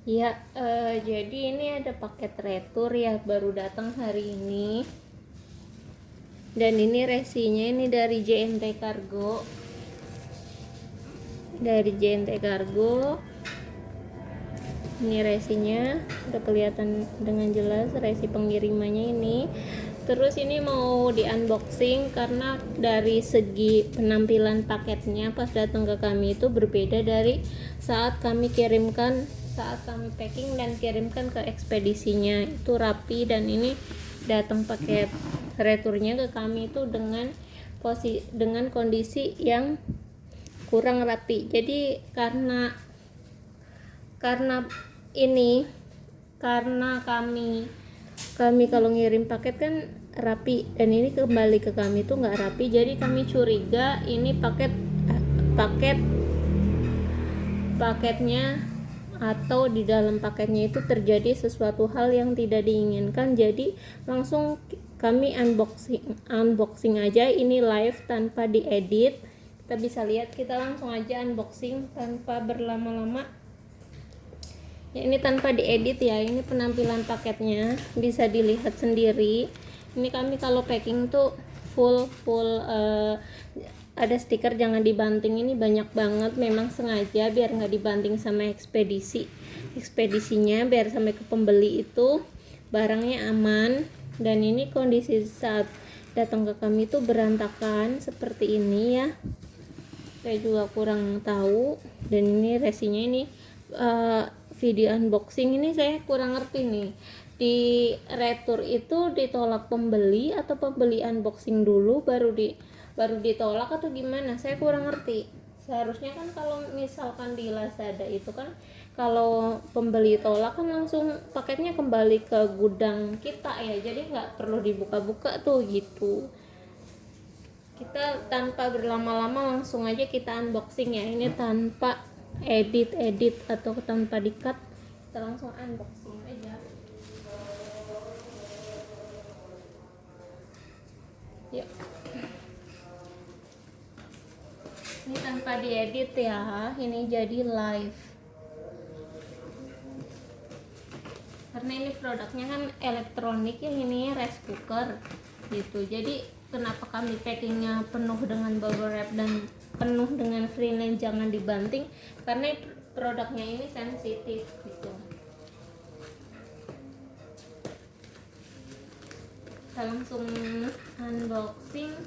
Ya, jadi ini ada paket retur ya, baru datang hari ini. Dan ini resinya ini dari JNT Cargo. Dari JNT Cargo. Ini resinya, udah kelihatan dengan jelas resi pengirimannya ini. Terus ini mau di unboxing karena dari segi penampilan paketnya pas datang ke kami itu berbeda dari saat kami packing dan kirimkan ke ekspedisinya. Itu rapi, dan ini datang paket returnya ke kami itu dengan kondisi yang kurang rapi. Jadi karena ini karena kami kalau ngirim paket kan rapi, dan ini kembali ke kami tuh nggak rapi. Jadi kami curiga ini paketnya atau di dalam paketnya itu terjadi sesuatu hal yang tidak diinginkan. Jadi langsung kami unboxing aja, ini live tanpa diedit. Kita bisa lihat, kita langsung aja unboxing tanpa berlama-lama ya. Ini tanpa diedit ya, ini penampilan paketnya bisa dilihat sendiri. Ini kami kalau packing tuh full ada stiker jangan dibanting, ini banyak banget, memang sengaja biar nggak dibanting sama ekspedisinya, biar sampai ke pembeli itu barangnya aman. Dan ini kondisi saat datang ke kami tuh berantakan seperti ini ya, saya juga kurang tahu. Dan ini resinya ini video unboxing ini saya kurang ngerti nih, di retur itu ditolak pembeli atau pembeli unboxing dulu baru ditolak atau gimana, saya kurang ngerti. Seharusnya kan kalau misalkan di Lazada itu kan kalau pembeli tolak kan langsung paketnya kembali ke gudang kita ya, jadi nggak perlu dibuka-buka tuh gitu. Kita tanpa berlama-lama langsung aja kita unboxing ya, ini tanpa edit atau tanpa di-cut, kita langsung unboxing aja. Yuk, ini tanpa diedit ya, ini jadi live karena ini produknya kan elektronik ya, ini rice cooker gitu. Jadi kenapa kami packingnya penuh dengan bubble wrap dan penuh dengan freelance jangan dibanting, karena produknya ini sensitif gitu. Kita langsung unboxing,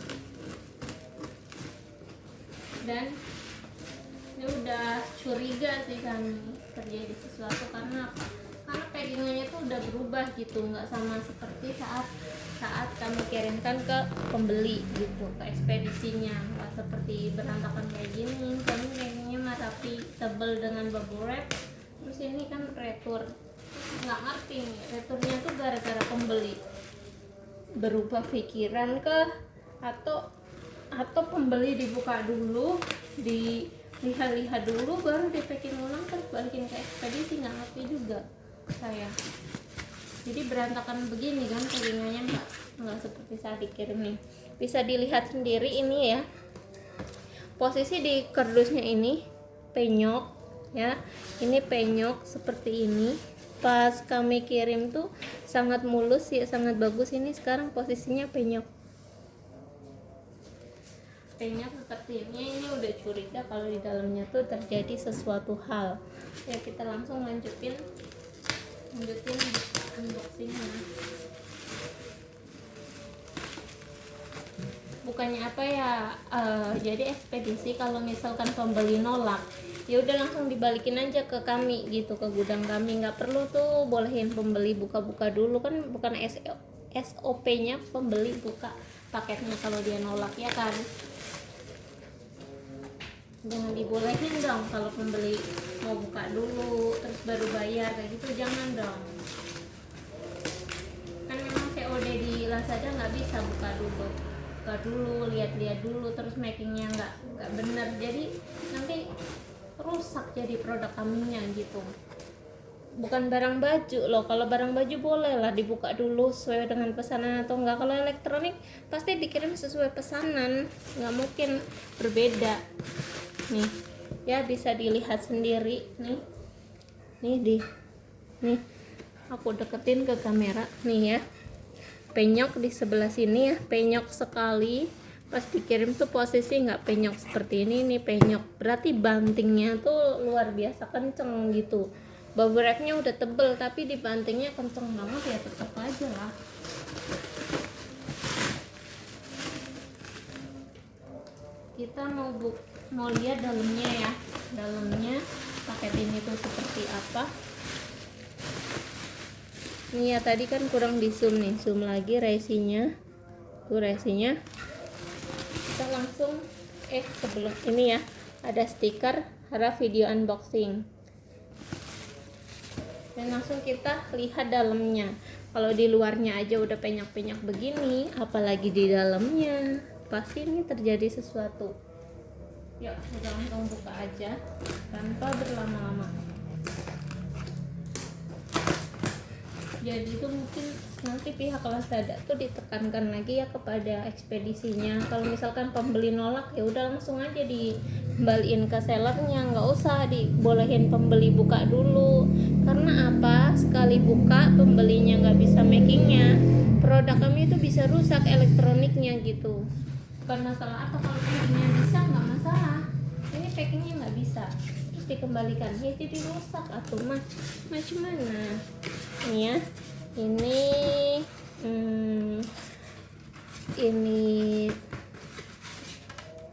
dan ini udah curiga sih kami terjadi sesuatu. Karena packingnya tuh udah berubah gitu, nggak sama seperti saat kami kirimkan ke pembeli gitu, ke ekspedisinya. Nggak seperti berantakan kayak gini. Kami packingnya mah rapi, tebel dengan bubble wrap. Terus ini kan retur, nggak ngerti nih returnya tuh gara-gara pembeli berubah pikiran ke atau pembeli dibuka dulu, dilihat-lihat dulu baru di packing ulang terus balikin ke ekspedisi, nggak ngerti juga saya. Jadi berantakan begini kan packingannya, nggak seperti saat dikirim nih. Bisa dilihat sendiri ini ya, posisi di kardusnya ini penyok ya, ini penyok seperti ini. Pas kami kirim tuh sangat mulus ya, sangat bagus. Ini sekarang posisinya penyok seperti ini udah curiga kalau di dalamnya tuh terjadi sesuatu hal ya. Kita langsung lanjutin unboxingnya. Bukannya apa ya, jadi ekspedisi kalau misalkan pembeli nolak ya udah langsung dibalikin aja ke kami gitu, ke gudang kami. Nggak perlu tuh bolehin pembeli buka-buka dulu, kan bukan SOP-nya pembeli buka paketnya kalau dia nolak ya kan. Jangan dibolehin dong kalau pembeli mau buka dulu terus baru bayar kayak gitu, jangan dong. Kan memang COD di Lazada nggak bisa buka dulu, lihat-lihat dulu, terus makingnya nggak bener, jadi nanti rusak jadi produk kaminya gitu. Bukan barang baju loh, kalau barang baju boleh lah dibuka dulu sesuai dengan pesanan atau enggak. Kalau elektronik pasti dikirim sesuai pesanan, nggak mungkin berbeda nih ya. Bisa dilihat sendiri nih Nih, aku deketin ke kamera nih ya. Penyok di sebelah sini ya, penyok sekali. Pas dikirim tuh posisi nggak penyok seperti ini nih, penyok. Berarti bantingnya tuh luar biasa kenceng gitu. Bubble wrapnya udah tebel tapi dibantingnya kenceng banget ya, tetap aja lah. Kita mau lihat dalamnya ya. Dalamnya paket ini tuh seperti apa. Ini ya, tadi kan kurang di zoom nih, zoom lagi resinya. Tuh resinya. Kita langsung sebelum ini ya, ada stiker harap video unboxing. Dan langsung kita lihat dalamnya. Kalau di luarnya aja udah penyok-penyok begini, apalagi di dalamnya, pasti ini terjadi sesuatu. Yuk, kita langsung buka aja tanpa berlama-lama. Jadi itu mungkin nanti pihak Lazada tuh ditekankan lagi ya kepada ekspedisinya. Kalau misalkan pembeli nolak, ya udah langsung aja dikembaliin ke sellernya, nggak usah dibolehin pembeli buka dulu. Karena apa? Sekali buka pembelinya nggak bisa makingnya, produk kami itu bisa rusak elektroniknya gitu. Bukan masalah apa, kalau packingnya bisa nggak masalah. Ini packingnya nggak bisa, terus dikembalikan, ya jadi rusak atau macam mana? Ini ya, ini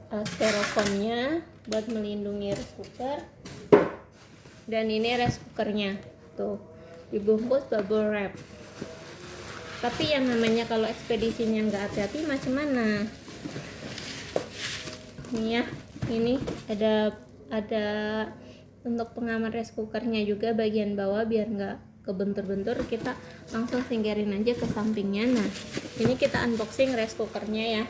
styrofoamnya buat melindungi rice cooker, dan ini rice cookernya tuh dibungkus bubble wrap. Tapi yang namanya kalau ekspedisinya nggak hati-hati macam mana? Ini ya, ini ada untuk pengaman rice cookernya juga bagian bawah biar nggak kebentur-bentur. Kita langsung singkirin aja ke sampingnya. Nah, ini kita unboxing rice cookernya ya.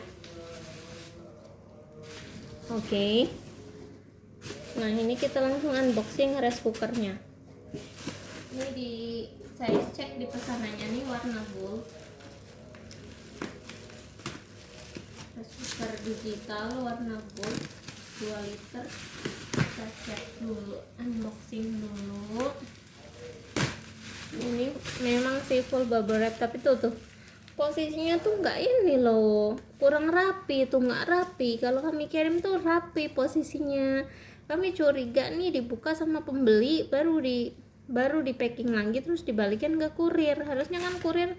Oke. Nah, ini kita langsung unboxing rice cookernya. Ini saya cek di pesanannya nih warna gold. Rice cooker digital warna gold 2 liter. Kita cek dulu, unboxing dulu. Ini memang sih full bubble wrap, tapi tuh posisinya tuh nggak ini loh, kurang rapi tuh, nggak rapi. Kalau kami kirim tuh rapi posisinya. Kami curiga nih dibuka sama pembeli baru di packing lagi terus dibalikin ke kurir. Harusnya kan kurir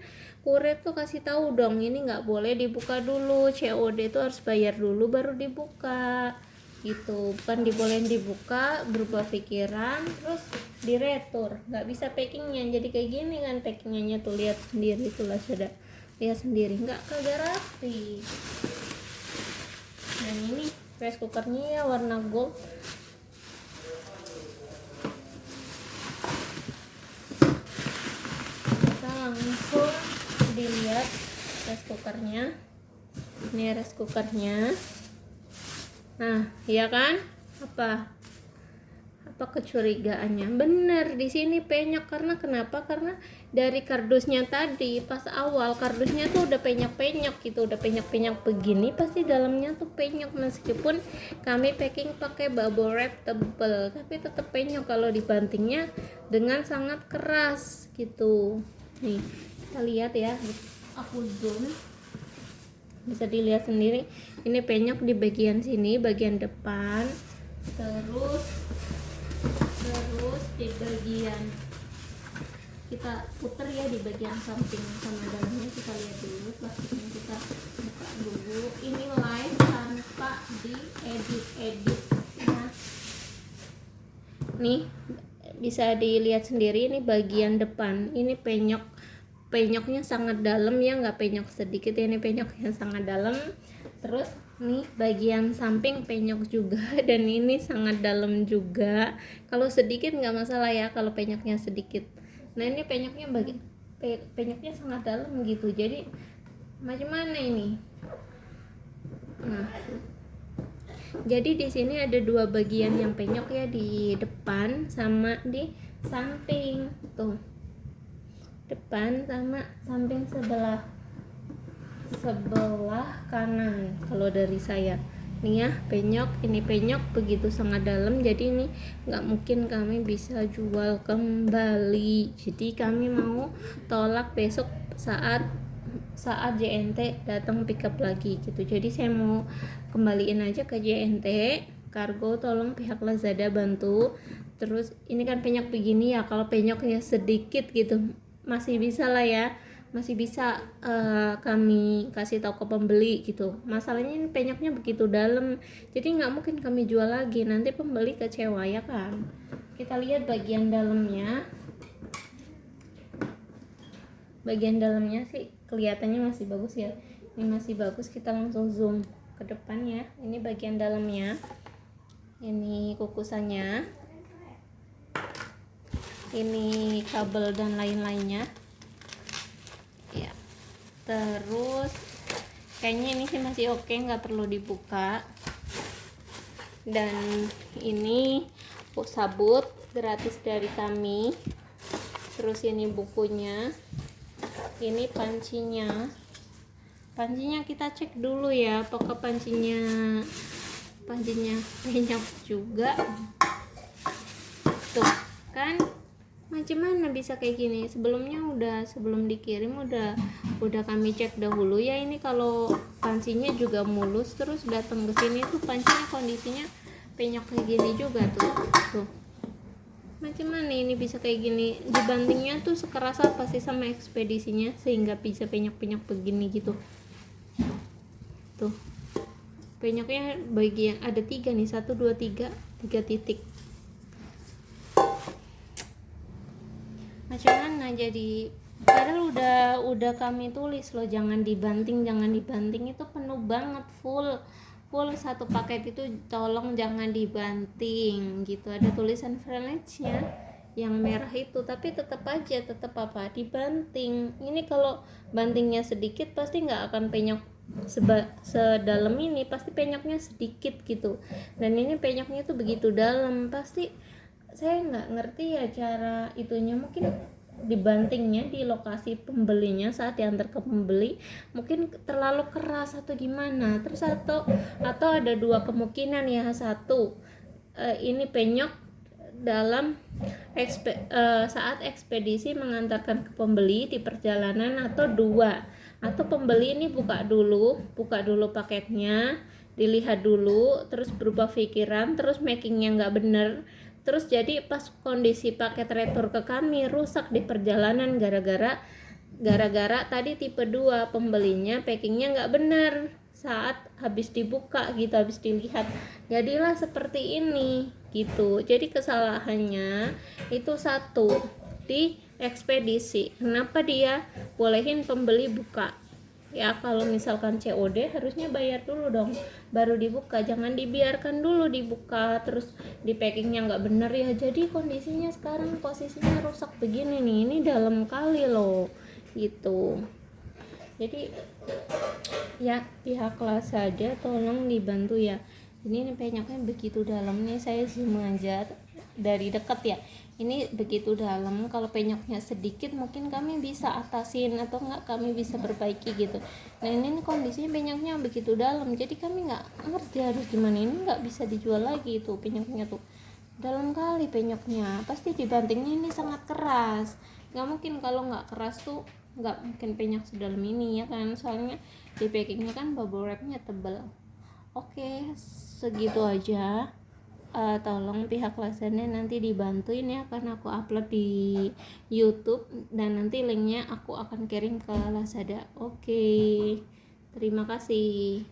tuh kasih tahu dong, ini nggak boleh dibuka dulu, COD tuh harus bayar dulu baru dibuka gitu. Bukan dibolehin dibuka, berubah pikiran terus diretur, nggak bisa packingnya jadi kayak gini kan. Packingnya tuh lihat sendiri, itulah sudah lihat sendiri, nggak kagak rapi. Dan ini rice cookernya ya warna gold. Kita langsung dilihat rice cookernya. Ini rice cookernya. Nah, iya kan? Apa kecurigaannya? Bener, di sini penyok. Karena kenapa? Karena dari kardusnya tadi pas awal kardusnya tuh udah penyok-penyok gitu, udah penyok-penyok begini, pasti dalamnya tuh penyok. Meskipun kami packing pakai bubble wrap tebel, tapi tetap penyok kalau dibantingnya dengan sangat keras gitu. Nih, kita lihat ya. Aku zoom. Bisa dilihat sendiri, ini penyok di bagian sini, bagian depan, terus di bagian, kita puter ya di bagian samping sama dalamnya. Kita lihat dulu plastiknya, kita buka dulu. Ini live tanpa diedit ya. Nih bisa dilihat sendiri, ini bagian depan, ini penyoknya sangat dalam ya, nggak penyok sedikit ya, ini penyoknya sangat dalam. Terus nih bagian samping penyok juga dan ini sangat dalam juga. Kalau sedikit nggak masalah ya, kalau penyoknya sedikit. Nah, ini penyoknya penyoknya sangat dalam gitu, jadi macam mana ini? Nah, jadi di sini ada 2 bagian yang penyok ya, di depan sama di samping tuh. Depan sama samping sebelah kanan kalau dari saya. nih ya, penyok, ini penyok begitu sangat dalam, jadi ini nggak mungkin kami bisa jual kembali. Jadi kami mau tolak besok saat JNT datang pick up lagi gitu. Jadi saya mau kembaliin aja ke JNT kargo, tolong pihak Lazada bantu. Terus ini kan penyok begini ya, kalau penyoknya sedikit gitu masih bisa lah ya, masih bisa kami kasih tahu ke pembeli gitu. Masalahnya ini penyoknya begitu dalam, jadi nggak mungkin kami jual lagi, nanti pembeli kecewa ya kan. Kita lihat bagian dalamnya. Bagian dalamnya sih kelihatannya masih bagus ya, ini masih bagus. Kita langsung zoom ke depan ya. Ini bagian dalamnya, ini kukusannya, ini kabel dan lain-lainnya ya. Terus kayaknya ini sih masih oke, nggak perlu dibuka. Dan ini sabut gratis dari kami. Terus ini bukunya, ini pancinya kita cek dulu ya, apakah pancinya penyok juga tuh kan. Macam mana bisa kayak gini? Sebelum dikirim udah kami cek dahulu ya. Ini kalau pancinya juga mulus, terus datang ke sini tuh pancinya kondisinya penyok kayak gini juga tuh. Macam mana ini bisa kayak gini? Dibantingnya tuh sekeras apa sih sama ekspedisinya sehingga bisa penyok-penyok begini gitu. Tuh penyoknya bagian ada 3 nih, 1 2 3 titik. Macam mana jadi? Padahal udah kami tulis loh, jangan dibanting, itu penuh banget, full satu paket itu, tolong jangan dibanting gitu. Ada tulisan freelance-nya yang merah itu, tapi tetap dibanting. Ini kalau bantingnya sedikit pasti nggak akan penyok sedalam ini, pasti penyoknya sedikit gitu. Dan ini penyoknya tuh begitu dalam, pasti saya nggak ngerti ya cara itunya. Mungkin dibantingnya di lokasi pembelinya saat diantar ke pembeli mungkin terlalu keras atau gimana. Terus atau ada 2 kemungkinan ya. Satu, ini penyok dalam saat ekspedisi mengantarkan ke pembeli di perjalanan, atau 2, atau pembeli ini buka dulu paketnya, dilihat dulu, terus berubah pikiran, terus mackingnya nggak bener, terus jadi pas kondisi paket retur ke kami rusak di perjalanan gara-gara tadi tipe 2 pembelinya packingnya nggak bener saat habis dibuka gitu, habis dilihat, jadilah seperti ini gitu. Jadi kesalahannya itu satu di ekspedisi, kenapa dia bolehin pembeli buka ya. Kalau misalkan COD harusnya bayar dulu dong baru dibuka, jangan dibiarkan dulu dibuka terus di packingnya nggak bener ya. Jadi kondisinya sekarang posisinya rusak begini nih, ini dalam kali loh gitu. Jadi ya pihak Lazada tolong dibantu ya. Ini penyoknya begitu dalam nih, saya zoom aja dari dekat ya. Ini begitu dalam, kalau penyoknya sedikit mungkin kami bisa atasin atau enggak kami bisa perbaiki gitu. Nah ini kondisinya penyoknya begitu dalam, jadi kami nggak ngerti harus gimana. Ini nggak bisa dijual lagi tuh, penyoknya tuh dalam kali, penyoknya pasti dibantingnya ini sangat keras. Nggak mungkin, kalau nggak keras tuh nggak mungkin penyok sedalam ini ya kan, soalnya di packingnya kan bubble wrapnya tebal. Oke, segitu aja. Tolong pihak Lazada nanti dibantuin ya, karena aku upload di YouTube dan nanti linknya aku akan kirim ke Lazada. Oke, terima kasih.